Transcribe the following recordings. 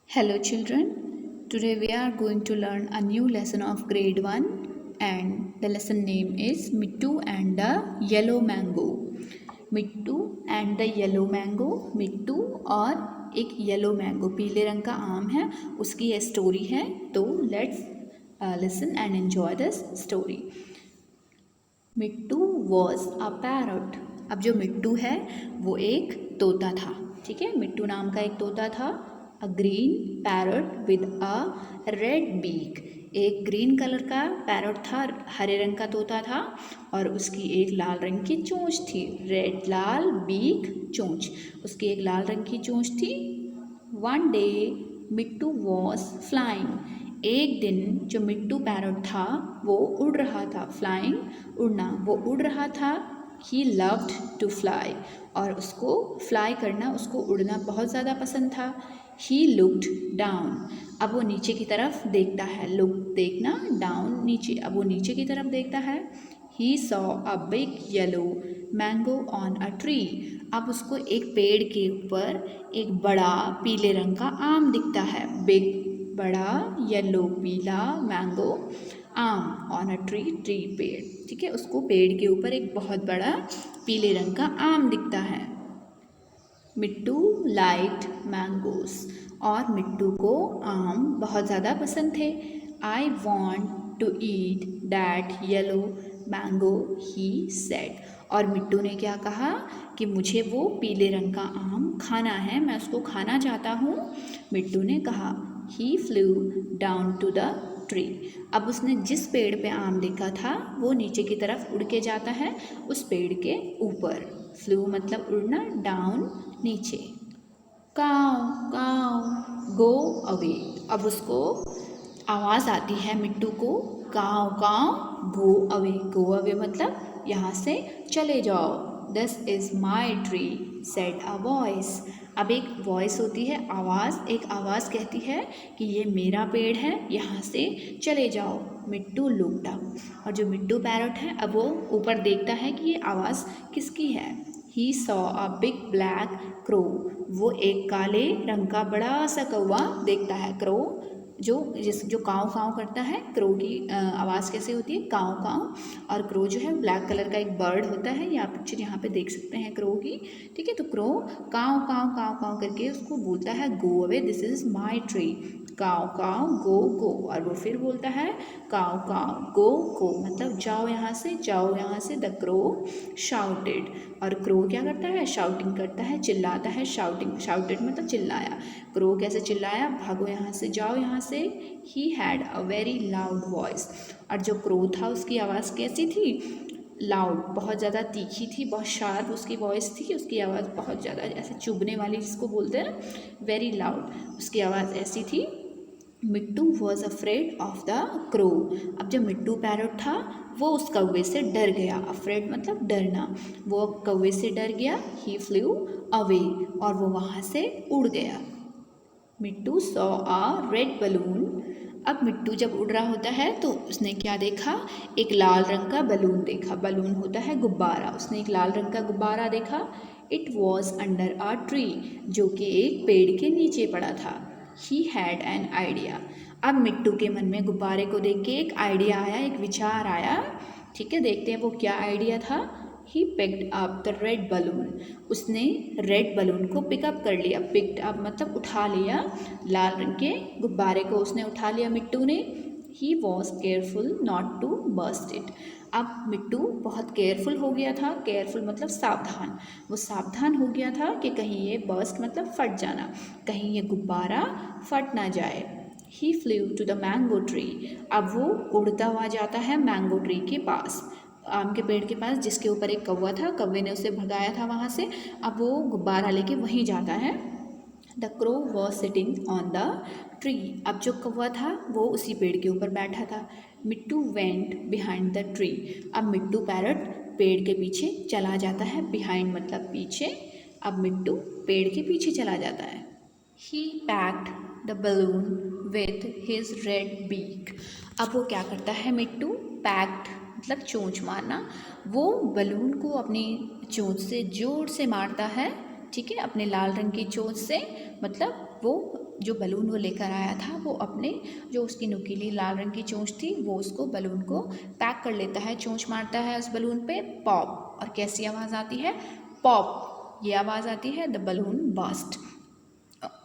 Hello children, today we are going to learn a new lesson of grade 1 and the lesson name is Mittu and the Yellow Mango. Mittu and the yellow mango. Mittu और एक yellow mango पीले रंग का आम है, उसकी ये story है। तो let's listen and enjoy this story. Mittu was a parrot. अब जो मिट्टू है वो एक तोता था। ठीक है, मिट्टू नाम का एक तोता था। A green parrot with a red beak. एक ग्रीन कलर का पैरट था, हरे रंग का तोता था और उसकी एक लाल रंग की चोंच थी। रेड लाल बीक चोंच, उसकी एक लाल रंग की चोंच थी। One day Mittu was flying. एक दिन जो मिट्टू पैरट था वो उड़ रहा था। फ्लाइंग उड़ना, वो उड़ रहा था। ही लव्ड टू फ्लाई, और उसको फ्लाई करना, उसको उड़ना बहुत ज़्यादा पसंद था। He looked down. अब वो नीचे की तरफ देखता है। लुक देखना, डाउन नीचे। अब वो नीचे की तरफ देखता है। He saw a big yellow mango on a tree. अब उसको एक पेड़ के ऊपर एक बड़ा पीले रंग का आम दिखता है। बिग, बड़ा, येलो पीला, मैंगो आम, ऑन अ ट्री, ट्री पेड़। ठीक है, उसको पेड़ के ऊपर एक बहुत बड़ा पीले रंग का आम दिखता है। मिट्टू लाइक्ड मैंगोज, और मिट्टू को आम बहुत ज़्यादा पसंद थे। I want to eat that yellow mango, he said. और मिट्टू ने क्या कहा कि मुझे वो पीले रंग का आम खाना है, मैं उसको खाना चाहता हूँ। मिट्टू ने कहा। He flew down to the tree. अब उसने जिस पेड़ पे आम देखा था वो नीचे की तरफ उड़ के जाता है, उस पेड़ के ऊपर। फ्लू मतलब उड़ना, डाउन नीचे। काव काव गो अवे। अब उसको आवाज़ आती है मिट्टू को, काव काव गो अवे। गो अवे मतलब यहाँ से चले जाओ। This is my tree said a voice. अब एक वॉइस होती है, आवाज़। एक आवाज़ कहती है कि ये मेरा पेड़ है, यहाँ से चले जाओ। मिट्टू लुक्ड अप, और जो मिट्टू पैरट है अब वो ऊपर देखता है कि ये आवाज़ किसकी है। He saw a big black crow. वो एक काले रंग का बड़ा सा कौवा देखता है। क्रो जो काव काव करता है, क्रो की आवाज़ कैसे होती है, काव काव। और क्रो जो है ब्लैक कलर का एक बर्ड होता है, ये आप पिक्चर यहाँ पे देख सकते हैं क्रो की। ठीक है, तो क्रो काव काव काव काव करके उसको बोलता है go away, this is my tree. काव काव गो गो, और वो फिर बोलता है काव काव गो गो मतलब जाओ यहाँ से, जाओ यहाँ से। द क्रो शाउटेड, और क्रो क्या करता है, शाउटिंग करता है, चिल्लाता है। शाउटिंग, शाउटेड मतलब चिल्लाया। क्रो कैसे चिल्लाया, भागो यहाँ से, जाओ यहाँ से। He had a very loud voice, और जो क्रो था उसकी आवाज़ कैसी थी, लाउड, बहुत ज़्यादा तीखी थी, बहुत शार्प उसकी वॉइस थी। उसकी आवाज़ बहुत ज़्यादा ऐसे चुभने वाली, जिसको बोलते हैं ना, वेरी लाउड, उसकी आवाज़ ऐसी थी। Mittu was afraid of the crow. अब जब मिट्टू पैरट था वो उस कौवे से डर गया। अफ्रेड मतलब डरना, वो कौवे से डर गया। ही फ्लू अवे, और वो वहाँ से उड़ गया। मिट्टू सॉ अ रेड बलून। अब मिट्टू जब उड़ रहा होता है तो उसने क्या देखा, एक लाल रंग का बलून देखा। बलून होता है गुब्बारा, उसने एक लाल रंग का गुब्बारा देखा। It was under a tree, जो कि एक पेड़ के नीचे पड़ा था। He had an idea. अब मिट्टू के मन में गुब्बारे को देख के एक आइडिया आया, एक विचार आया। ठीक है, देखते हैं वो क्या आइडिया था। He picked up the red balloon. उसने रेड बलून को पिकअप कर लिया। पिक्ड अप मतलब उठा लिया, लाल रंग के गुब्बारे को उसने उठा लिया मिट्टू ने। He was careful not to burst it. अब मिट्टू बहुत केयरफुल हो गया था। केयरफुल मतलब सावधान, वो सावधान हो गया था कि कहीं ये बर्स्ट मतलब फट जाना, कहीं ये गुब्बारा फट ना जाए। He flew to the mango tree. अब वो उड़ता हुआ जाता है मैंगो ट्री के पास, आम के पेड़ के पास, जिसके ऊपर एक कौवा था। कौवे ने उसे भगाया था वहाँ से। अब वो गुब्बारा लेके वहीं जाता है। The crow was sitting on the tree. अब जो कौवा था वो उसी पेड़ के ऊपर बैठा था। मिट्टू वेंट बिहाइंड द ट्री। अब मिट्टू पैरट पेड़ के पीछे चला जाता है। बिहाइंड मतलब पीछे। अब मिट्टू पेड़ के पीछे चला जाता है। He pecked the balloon with his red beak. अब वो क्या करता है मिट्टू, पैक्ड मतलब चोंच मारना, वो बलून को अपनी चोंच से जोर से मारता है। ठीक है, अपने लाल रंग की चोंच से, मतलब वो जो बलून वो लेकर आया था वो अपने जो उसकी नुकीली लाल रंग की चोंच थी वो उसको बलून को पैक कर लेता है, चोंच मारता है उस बलून पे, पॉप, और कैसी आवाज़ आती है, पॉप, ये आवाज़ आती है, द बलून बर्स्ट।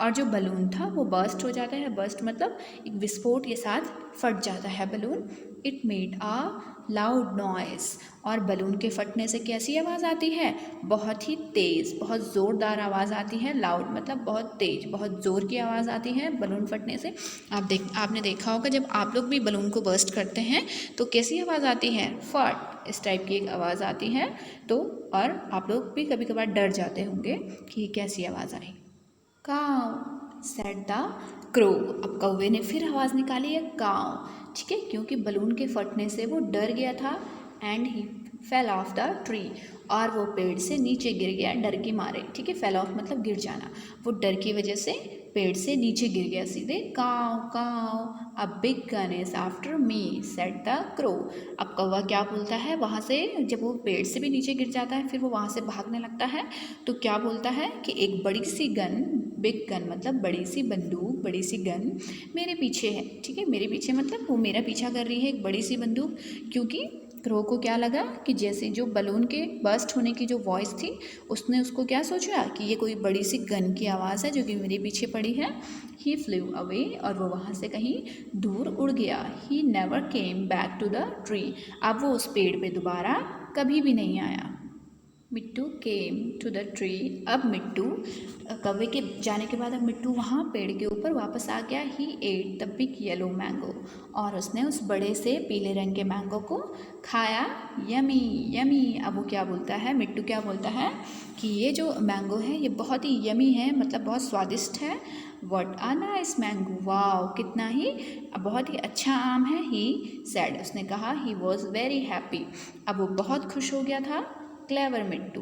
और जो बलून था वो बर्स्ट हो जाता है, बर्स्ट मतलब एक विस्फोट के साथ फट जाता है balloon. It made a loud noise, और बलून के फटने से कैसी आवाज़ आती है, बहुत ही तेज़, बहुत ज़ोरदार आवाज़ आती है, लाउड मतलब बहुत तेज़, बहुत ज़ोर की आवाज़ आती है बलून फटने से। आपने देखा होगा जब आप लोग भी बलून को बर्स्ट करते हैं तो कैसी आवाज़ आती है, फट, इस टाइप की एक आवाज़ आती है। तो और आप लोग भी कभी कभार डर जाते होंगे कि कैसी आवाज़ आई। काव सेड द क्रो, अब कौवे ने फिर आवाज़ निकाली है काव, ठीक है, क्योंकि बलून के फटने से वो डर गया था। And he fell off the tree, और वो पेड़ से नीचे गिर गया डर के मारे, ठीक है, फेल ऑफ मतलब गिर जाना, वो डर की वजह से पेड़ से नीचे गिर गया सीधे। काव काव a big gun is after me said the crow, अब कौवा क्या बोलता है वहाँ से, जब वो पेड़ से भी नीचे गिर जाता है फिर वो वहाँ से भागने लगता है, तो क्या बोलता है कि एक बड़ी सी गन, बिग गन मतलब बड़ी सी बंदूक, बड़ी सी गन मेरे पीछे है, ठीक है, मेरे पीछे मतलब वो मेरा पीछा कर रही है एक बड़ी सी बंदूक। क्योंकि क्रो को क्या लगा कि जैसे जो बलून के बर्स्ट होने की जो वॉइस थी उसने उसको क्या सोचा कि ये कोई बड़ी सी गन की आवाज़ है जो कि मेरे पीछे पड़ी है। ही फ्लू अवे, और वो वहाँ से कहीं दूर उड़ गया। He never came back to the tree, अब वो उस पेड़ पे दोबारा कभी भी नहीं आया। मिट्टू केम टू द ट्री, अब मिट्टू कौवे के जाने के बाद अब मिट्टू वहाँ पेड़ के ऊपर वापस आ गया। He ate the big yellow mango, और उसने उस बड़े से पीले रंग के मैंगो को खाया। यमी यमी, अब वो क्या बोलता है, मिट्टू क्या बोलता है कि ये जो मैंगो है ये बहुत ही यमी है, मतलब बहुत स्वादिष्ट है। What a nice mango, wow कितना ही बहुत ही अच्छा आम है। ही सैड, उसने कहा, ही वॉज वेरी हैप्पी, अब वो बहुत खुश हो गया था। क्लेवर मिट्टू,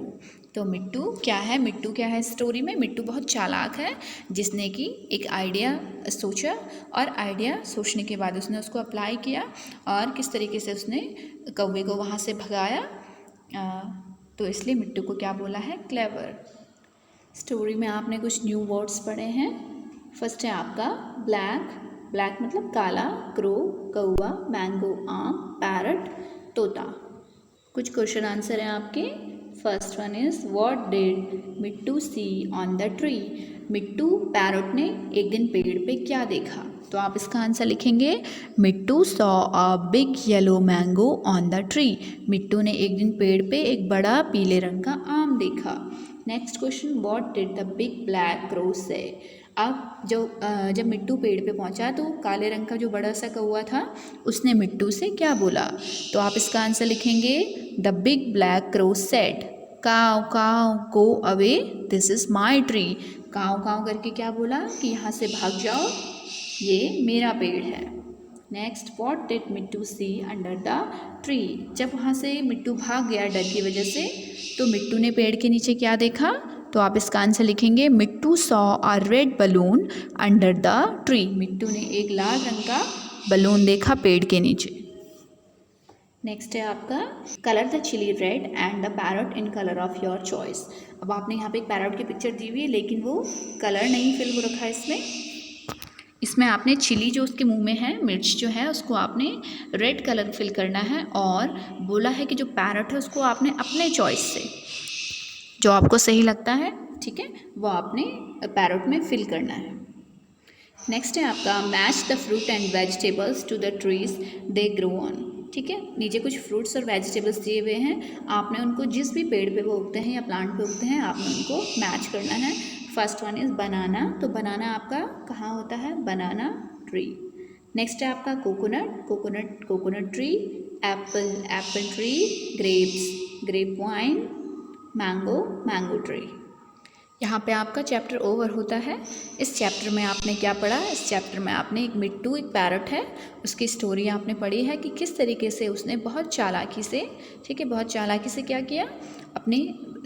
तो मिट्टू क्या है, मिट्टू क्या है स्टोरी में, मिट्टू बहुत चालाक है जिसने कि एक आइडिया सोचा, और आइडिया सोचने के बाद उसने उसको अप्लाई किया, और किस तरीके से उसने कौवे को वहाँ से भगाया। तो इसलिए मिट्टू को क्या बोला है, क्लेवर। स्टोरी में आपने कुछ न्यू वर्ड्स पढ़े हैं। फर्स्ट है आपका ब्लैक, ब्लैक मतलब काला, क्रो कौवा, मैंगो आम, पैरट तोता। कुछ क्वेश्चन आंसर हैं आपके। First one is what did Mittu see on the tree, Mittu parrot ने एक दिन पेड़ पे क्या देखा, तो आप इसका आंसर लिखेंगे Mittu saw a big yellow mango on the tree, Mittu ने एक दिन पेड़ पे एक बड़ा पीले रंग का आम देखा। Next question, what did the big black crow से, अब जब मिट्टू पेड़ पे पहुंचा तो काले रंग का जो बड़ा सा कौवा था उसने मिट्टू से क्या बोला, तो आप इसका आंसर लिखेंगे the big black crow said काव काव go away this is my tree, काव काव करके क्या बोला कि यहाँ से भाग जाओ ये मेरा पेड़ है। Next, what did Mittu see under the tree, जब वहाँ से मिट्टू भाग गया डर की वजह से तो मिट्टू ने पेड़ के नीचे क्या देखा, तो आप इसका आंसर लिखेंगे Mittu saw a red balloon under the tree, Mittu ने एक लाल रंग का बलून देखा पेड़ के नीचे। नेक्स्ट है आपका colour the chilli red and the parrot in colour of your choice, अब आपने यहाँ पे एक पैरट की पिक्चर दी हुई है लेकिन वो कलर नहीं फिल हो रखा है इसमें आपने चिली जो उसके मुंह में है, मिर्च जो है उसको आपने रेड कलर फिल करना है, और बोला है कि जो पैरट है उसको आपने अपने चॉइस से जो आपको सही लगता है, ठीक है, वो आपने पैरट में फिल करना है। नेक्स्ट है आपका match the fruit and vegetables to the trees they grow on, ठीक है, नीचे कुछ फ्रूट्स और वेजिटेबल्स दिए हुए हैं, आपने उनको जिस भी पेड़ पे वो उगते हैं या प्लांट पे उगते हैं आपने उनको मैच करना है। फर्स्ट वन इज़ बनाना, तो बनाना आपका कहाँ होता है, बनाना ट्री। नेक्स्ट है आपका coconut, coconut coconut tree, apple apple tree, grapes grape vine, mango mango tree. यहाँ पे आपका चैप्टर ओवर होता है। इस चैप्टर में आपने क्या पढ़ा, इस चैप्टर में आपने एक मिट्टू एक पैरट है उसकी स्टोरी आपने पढ़ी है कि किस तरीके से उसने बहुत चालाकी से, ठीक है, बहुत चालाकी से क्या किया, अपने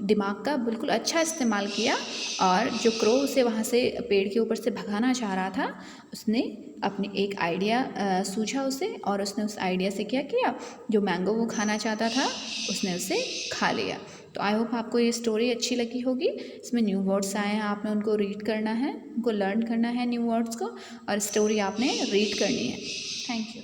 दिमाग का बिल्कुल अच्छा इस्तेमाल किया, और जो क्रो उसे वहाँ से पेड़ के ऊपर से भगाना चाह रहा था उसने अपनी एक आइडिया सूझा उसे, और उसने उस आइडिया से क्या किया, जो मैंगो वो खाना चाहता था उसने उसे खा लिया। तो आई होप आपको ये स्टोरी अच्छी लगी होगी। इसमें न्यू वर्ड्स आए हैं, आपने उनको रीड करना है, उनको लर्न करना है न्यू वर्ड्स को, और स्टोरी आपने रीड करनी है। Thank you.